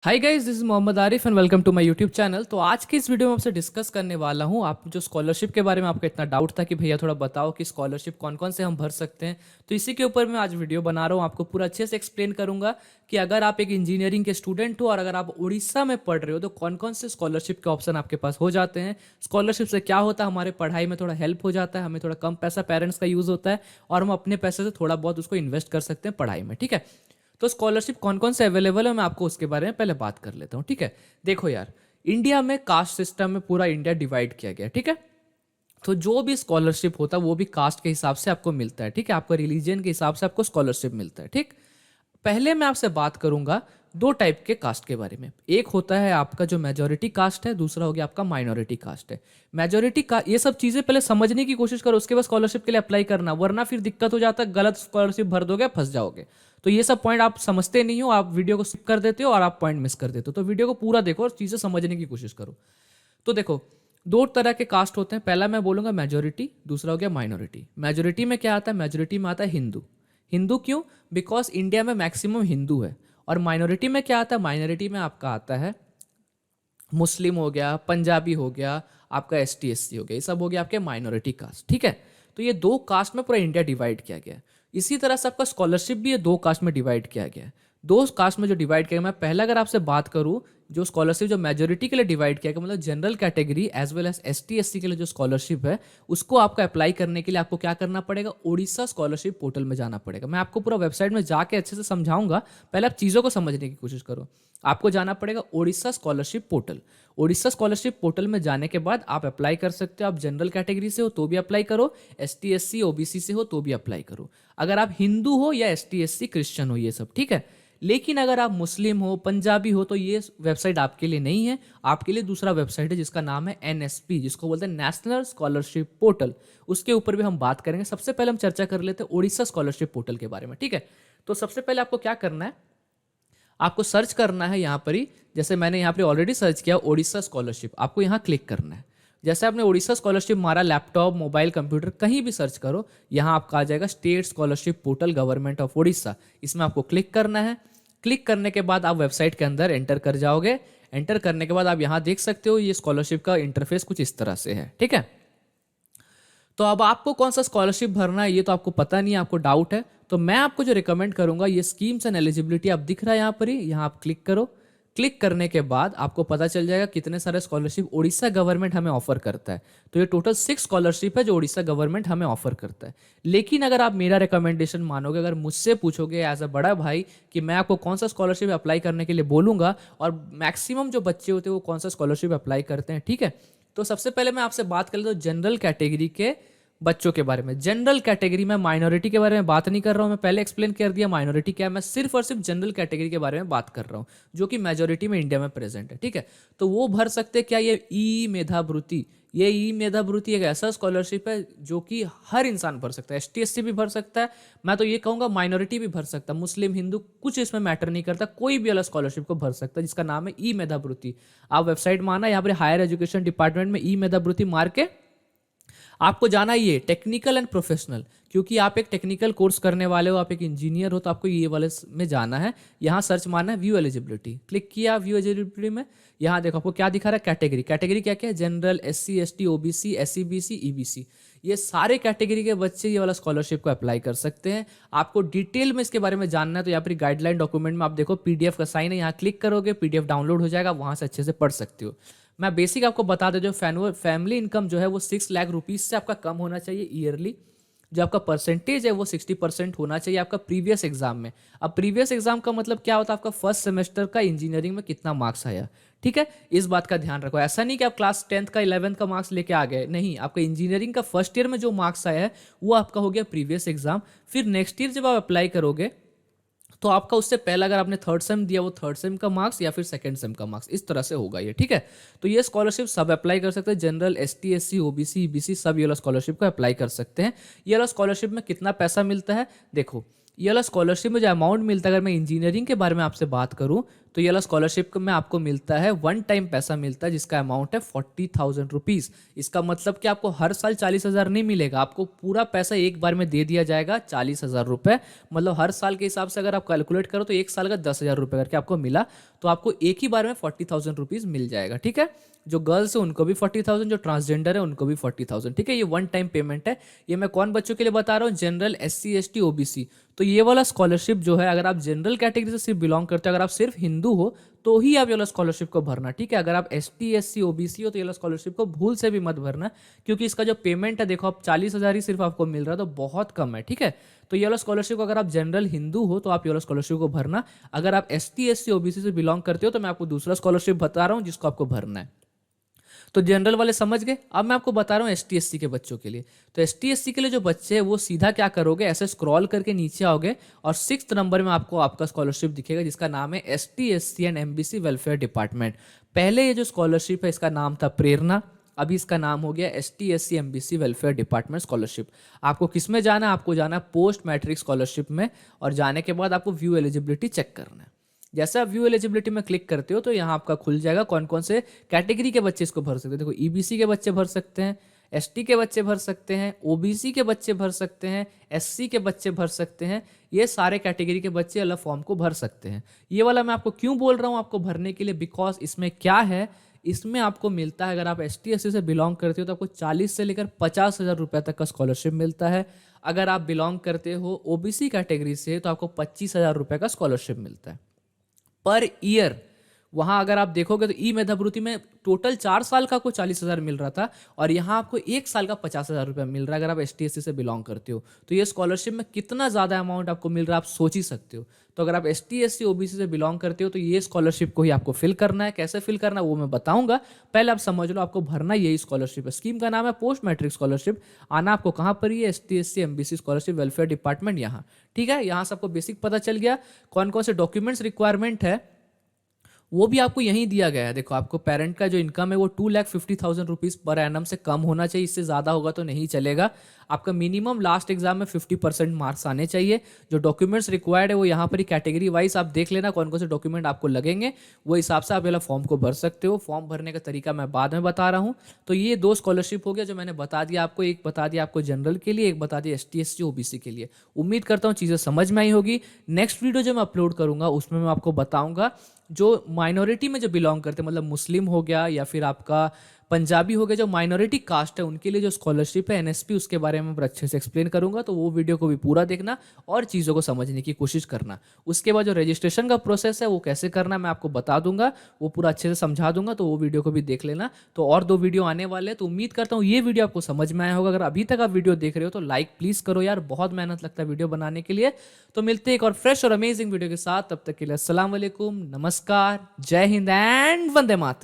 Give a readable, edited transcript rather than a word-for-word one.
Hi guys, this is Mohammad Arif and welcome to my YouTube channel. तो आज की इस वीडियो में आपसे डिस्कस करने वाला हूं। आप जो स्कॉलरशिप के बारे में आपका इतना डाउट था कि भैया थोड़ा बताओ कि स्कॉलरशिप कौन कौन से हम भर सकते हैं, तो इसी के ऊपर मैं आज वीडियो बना रहा हूं। आपको पूरा अच्छे से एक्सप्लेन करूंगा कि अगर आप एक इंजीनियरिंग के स्टूडेंट हो और अगर आप उड़ीसा में पढ़ रहे हो तो कौन कौन से स्कॉलरशिप के ऑप्शन आपके पास हो जाते हैं। स्कॉलरशिप से क्या होता है, हमारे पढ़ाई में थोड़ा हेल्प हो जाता है, हमें थोड़ा कम पैसा पेरेंट्स का यूज़ होता है और हम अपने पैसे से थोड़ा बहुत उसको इन्वेस्ट कर सकते हैं पढ़ाई में। ठीक है, तो स्कॉलरशिप कौन कौन से अवेलेबल है मैं आपको उसके बारे में पहले बात कर लेता हूँ। ठीक है, देखो यार, इंडिया में कास्ट सिस्टम में पूरा इंडिया डिवाइड किया गया है। ठीक है, तो जो भी स्कॉलरशिप होता है वो भी कास्ट के हिसाब से आपको मिलता है। ठीक है, आपका रिलीजन के हिसाब से आपको स्कॉलरशिप मिलता है। ठीक, पहले मैं आपसे बात करूंगा दो टाइप के कास्ट के बारे में। एक होता है आपका जो मेजोरिटी कास्ट है, दूसरा हो गया आपका माइनॉरिटी कास्ट है। मेजोरिटी का ये सब चीज़ें पहले समझने की कोशिश करो, उसके बाद स्कॉलरशिप के लिए अप्लाई करना, वरना फिर दिक्कत हो जाता है, गलत स्कॉलरशिप भर दोगे, फंस जाओगे। तो ये सब पॉइंट आप समझते नहीं हो, आप वीडियो को स्किप कर देते हो और आप पॉइंट मिस कर देते हो। तो वीडियो को पूरा देखो और चीज़ें समझने की कोशिश करो। तो देखो, दो तरह के कास्ट होते हैं। पहला मैं बोलूंगा मेजोरिटी, दूसरा हो गया माइनॉरिटी। मेजोरिटी में क्या आता है? मेजोरिटी में आता है हिंदू। हिंदू क्यों? बिकॉज इंडिया में मैक्सिमम हिंदू है। और माइनॉरिटी में क्या आता है? माइनॉरिटी में आपका आता है मुस्लिम हो गया, पंजाबी हो गया, आपका ST SC हो गया, ये सब हो गया आपके माइनॉरिटी कास्ट। ठीक है, तो ये दो कास्ट में पूरा इंडिया डिवाइड किया गया है। इसी तरह से आपका स्कॉलरशिप भी ये दो कास्ट में डिवाइड किया गया है। दो कास्ट में जो डिवाइड किया गया, मैं पहले अगर आपसे बात करूं, जो स्कॉलरशिप जो मेजोरिटी के लिए डिवाइड किया गया, मतलब general category as well as ST SC के लिए जो स्कॉलरशिप है, उसको आपको अप्लाई करने के लिए आपको क्या करना पड़ेगा? ओडिशा स्कॉलरशिप पोर्टल में जाना पड़ेगा। मैं आपको पूरा वेबसाइट में जाके अच्छे से समझाऊंगा, पहले आप चीज़ों को समझने की कोशिश करो। आपको जाना पड़ेगा Odisha scholarship portal. Odisha scholarship portal में जाने के बाद आप अप्लाई कर सकते हो। आप जनरल कैटेगरी से हो तो भी अप्लाई करो, ST SC OBC से हो तो भी अप्लाई करो, अगर आप हिंदू हो या ST SC क्रिश्चियन हो, ये सब। ठीक है, लेकिन अगर आप मुस्लिम हो, पंजाबी हो, तो ये वेबसाइट आपके लिए नहीं है। आपके लिए दूसरा वेबसाइट है जिसका नाम है NSP, जिसको बोलते हैं नेशनल स्कॉलरशिप पोर्टल। उसके ऊपर भी हम बात करेंगे। सबसे पहले हम चर्चा कर लेते हैं ओडिशा स्कॉलरशिप पोर्टल के बारे में। ठीक है, तो सबसे पहले आपको क्या करना है? आपको सर्च करना है यहाँ पर ही, जैसे मैंने यहाँ पर ऑलरेडी सर्च किया ओडिशा स्कॉलरशिप, आपको यहाँ क्लिक करना है। जैसे आपने ओडिशा स्कॉलरशिप मारा, लैपटॉप, मोबाइल, कंप्यूटर, कहीं भी सर्च करो, यहाँ आपका आ जाएगा state scholarship portal government of Odisha. इसमें आपको क्लिक करना है। क्लिक करने के बाद आप वेबसाइट के अंदर एंटर कर जाओगे। एंटर करने के बाद आप यहाँ देख सकते हो, ये स्कॉलरशिप का इंटरफेस कुछ इस तरह से है। ठीक है, तो अब आपको कौन सा स्कॉलरशिप भरना है ये तो आपको पता नहीं है, आपको डाउट है। तो मैं आपको जो रिकमेंड करूंगा, ये स्कीम्स एंड एलिजिबिलिटी आप दिख रहा है यहाँ पर ही, यहाँ आप क्लिक करो। क्लिक करने के बाद आपको पता चल जाएगा कितने सारे स्कॉलरशिप उड़ीसा गवर्नमेंट हमें ऑफर करता है। तो ये टोटल 6 स्कॉलरशिप है जो उड़ीसा गवर्नमेंट हमें ऑफर करता है। लेकिन अगर आप मेरा रिकमेंडेशन मानोगे, अगर मुझसे पूछोगे एज अ बड़ा भाई कि मैं आपको कौन सा स्कॉलरशिप अप्लाई करने के लिए बोलूंगा, और मैक्सिमम जो बच्चे होते हैं वो कौन सा स्कॉलरशिप अप्लाई करते हैं। ठीक है, तो सबसे पहले मैं आपसे बात कर लेता हूँ जनरल कैटेगरी के बच्चों के बारे में। जनरल कैटेगरी में माइनॉरिटी के बारे में बात नहीं कर रहा हूं, मैं पहले एक्सप्लेन कर दिया माइनॉरिटी क्या है। मैं सिर्फ और सिर्फ जनरल कैटेगरी के बारे में बात कर रहा हूं, जो कि मेजोरिटी में इंडिया में प्रेजेंट है। ठीक है, तो वो भर सकते क्या? ये ई मेधावृत्ति। ये ई मेधावृत्ति एक ऐसा स्कॉलरशिप है जो कि हर इंसान भर सकता है। ST SC भी भर सकता है, मैं तो ये कहूंगा माइनॉरिटी भी भर सकता है, मुस्लिम, हिंदू, कुछ इसमें मैटर नहीं करता, कोई भी अलग स्कॉलरशिप को भर सकता है, जिसका नाम है ई मेधावृत्ति। आप वेबसाइट में आना, यहाँ पर हायर एजुकेशन डिपार्टमेंट में ई मेधावृत्ति मार के आपको जाना ही है टेक्निकल एंड प्रोफेशनल, क्योंकि आप एक टेक्निकल कोर्स करने वाले हो, आप एक इंजीनियर हो, तो आपको ये वाले में जाना है। यहाँ सर्च मारना है व्यू एलिजिबिलिटी। क्लिक किया व्यू एलिजिबिलिटी में, यहाँ देखो आपको क्या दिखा रहा है? कैटेगरी। कैटेगरी क्या क्या है? General, SC ST OBC SEBC EBC, ये सारे कैटेगरी के बच्चे ये वाला स्कॉलरशिप को अप्लाई कर सकते हैं। आपको डिटेल में इसके बारे में जानना है तो यहाँ पर गाइडलाइन डॉक्यूमेंट में आप देखो PDF का साइन है, यहाँ क्लिक करोगे, PDF डाउनलोड हो जाएगा, वहाँ से अच्छे से पढ़ सकते हो। मैं बेसिक आपको बता दें, जो फैमिली इनकम जो है वो 6 लाख रुपीज़ से आपका कम होना चाहिए ईयरली। जो आपका परसेंटेज है वो 60% होना चाहिए आपका प्रीवियस एग्जाम में। अब प्रीवियस एग्जाम का मतलब क्या होता है? आपका फर्स्ट सेमेस्टर का इंजीनियरिंग में कितना मार्क्स आया। ठीक है, इस बात का ध्यान रखो। ऐसा नहीं कि आप क्लास 10th का 11th का मार्क्स लेके आ गए, नहीं, आपका इंजीनियरिंग का फर्स्ट ईयर में जो मार्क्स आया है वो आपका हो गया प्रीवियस एग्जाम। फिर नेक्स्ट ईयर जब आप अप्लाई करोगे तो आपका उससे पहले अगर आपने थर्ड सेम दिया, वो थर्ड सेम का मार्क्स या फिर सेकंड सेम का मार्क्स, इस तरह से होगा ये। ठीक है, तो ये स्कॉलरशिप सब अप्लाई कर सकते हैं, general, ST SC OBC EBC सब ये वाला स्कॉलरशिप को अप्लाई कर सकते हैं। ये वाला स्कॉलरशिप में कितना पैसा मिलता है? देखो, ये वाला स्कॉलरशिप में जो अमाउंट मिलता है, अगर मैं इंजीनियरिंग के बारे में आपसे बात करूं तो ये वाला स्कॉलरशिप में आपको मिलता है वन टाइम पैसा मिलता है जिसका अमाउंट है 40,000 रुपीज़। इसका मतलब कि आपको हर साल 40,000 नहीं मिलेगा, आपको पूरा पैसा एक बार में दे दिया जाएगा 40,000 रुपये। मतलब हर साल के हिसाब से अगर आप कैलकुलेट करो तो एक साल का 10,000 रुपये करके आपको मिला, तो आपको एक ही बार में 40,000 रुपीज़ मिल जाएगा। ठीक है, जो गर्ल्स है उनको भी 40,000, जो ट्रांसजेंडर है उनको भी 40,000। ठीक है, ये वन टाइम पेमेंट है। ये मैं कौन बच्चों के लिए बता रहा हूँ? General, SC ST OBC। तो ये वाला स्कॉलरशिप जो है, अगर आप जनरल कैटेगरी से सिर्फ बिलोंग करते हो, अगर आप सिर्फ हिंदू हो तो ही आप ये वाला स्कॉलरशिप को भरना। ठीक है, अगर आप ST SC OBC हो तो ये वाला स्कॉलरशिप को भूल से भी मत भरना, क्योंकि इसका जो पेमेंट है देखो, आप 40,000 ही सिर्फ आपको मिल रहा है, तो बहुत कम है। ठीक है, तो ये वाला स्कॉलरशिप को अगर आप जनरल हिंदू हो तो आप ये वाला स्कॉलरशिप को भरना। अगर आप ST SC OBC से बिलोंग करते हो तो मैं आपको दूसरा स्कॉलरशिप बता रहा हूँ जिसको आपको भरना है। तो जनरल वाले समझ गए। अब मैं आपको बता रहा हूँ ST SC के बच्चों के लिए। तो ST SC के लिए जो बच्चे हैं वो सीधा क्या करोगे, ऐसे स्क्रॉल करके नीचे आओगे और 6th नंबर में आपको आपका स्कॉलरशिप दिखेगा जिसका नाम है ST SC and MBC welfare department. पहले ये जो स्कॉलरशिप है इसका नाम था प्रेरणा, अभी इसका नाम हो गया ST SC MBC welfare department scholarship. आपको किस में जाना है? आपको जाना है पोस्ट मैट्रिक स्कॉलरशिप में, और जाने के बाद आपको व्यू एलिजिबिलिटी चेक करना है। जैसे आप व्यू एलिजिबिलिटी में क्लिक करते हो तो यहाँ आपका खुल जाएगा कौन कौन से कैटेगरी के बच्चे इसको भर सकते हैं। देखो, EBC के बच्चे भर सकते हैं, ST के बच्चे भर सकते हैं, OBC के बच्चे भर सकते हैं, SC के बच्चे भर सकते हैं। ये सारे कैटेगरी के बच्चे अलग फॉर्म को भर सकते हैं। ये वाला मैं आपको क्यों बोल रहा हूँ आपको भरने के लिए? बिकॉज इसमें क्या है, इसमें आपको मिलता है, अगर आप ST SC से बिलोंग करते हो तो आपको 40 से लेकर 50,000 रुपये तक का स्कॉलरशिप मिलता है। अगर आप बिलोंग करते हो OBC कैटेगरी से तो आपको 25,000 रुपये का स्कॉलरशिप मिलता है पर ईयर। वहां अगर आप देखोगे तो ई मेधावृत्ति में टोटल 4 साल का आपको 40,000 मिल रहा था, और यहाँ आपको 1 साल का 50,000 रुपया मिल रहा है अगर आप ST SC से बिलोंग करते हो। तो ये स्कॉलरशिप में कितना ज़्यादा अमाउंट आपको मिल रहा है आप सोच ही सकते हो। तो अगर आप ST SC OBC से बिलोंग करते हो तो ये स्कॉलरशिप को ही आपको फिल करना है। कैसे फिल करना है वो मैं बताऊंगा, पहले आप समझ लो आपको भरना यही स्कॉलरशिप है। स्कीम का नाम है पोस्ट मैट्रिक स्कॉलरशिप। आना आपको कहाँ पर ही है? ST SC MBC scholarship welfare department यहाँ। ठीक है, यहाँ से आपको बेसिक पता चल गया कौन कौन से डॉक्यूमेंट्स रिक्वायरमेंट है, वो भी आपको यहीं दिया गया है। देखो, आपको पेरेंट का जो इनकम है वो 2,50,000 रुपीज़ पर एनम से कम होना चाहिए, इससे ज़्यादा होगा तो नहीं चलेगा। आपका मिनिमम लास्ट एग्जाम में 50% मार्क्स आने चाहिए। जो डॉक्यूमेंट्स रिक्वायर्ड है वो यहाँ पर ही कैटेगरी वाइज आप देख लेना कौन कौन से डॉक्यूमेंट आपको लगेंगे, वो हिसाब से आप पहले फॉर्म को भर सकते हो। फॉर्म भरने का तरीका मैं बाद में बता रहा हूँ। तो ये 2 स्कॉलरशिप हो गया जो मैंने बता दिया आपको, एक बता दिया आपको जनरल के लिए, एक बता दिया ST SC OBC के लिए। उम्मीद करता हूँ चीज़ें समझ में आई होगी। नेक्स्ट वीडियो जो मैं अपलोड करूँगा उसमें मैं आपको बताऊँगा जो माइनॉरिटी में जो बिलोंग करते हैं, मतलब मुस्लिम हो गया या फिर आपका पंजाबी हो गया, जो माइनॉरिटी कास्ट है उनके लिए जो स्कॉलरशिप है NSP, उसके बारे में मैं अच्छे से एक्सप्लेन करूंगा। तो वो वीडियो को भी पूरा देखना और चीज़ों को समझने की कोशिश करना। उसके बाद जो रजिस्ट्रेशन का प्रोसेस है वो कैसे करना मैं आपको बता दूंगा, वो पूरा अच्छे से समझा दूंगा, तो वो वीडियो को भी देख लेना। तो और 2 वीडियो आने वाले हैं, तो उम्मीद करता हूँ ये वीडियो आपको समझ में आया होगा। अगर अभी तक आप वीडियो देख रहे हो तो लाइक प्लीज़ करो यार, बहुत मेहनत लगता है वीडियो बनाने के लिए। तो मिलते हैं एक और फ्रेश और अमेजिंग वीडियो के साथ, तब तक के लिए अस्सलाम वालेकुम, नमस्कार, जय हिंद एंड वंदे मातरम।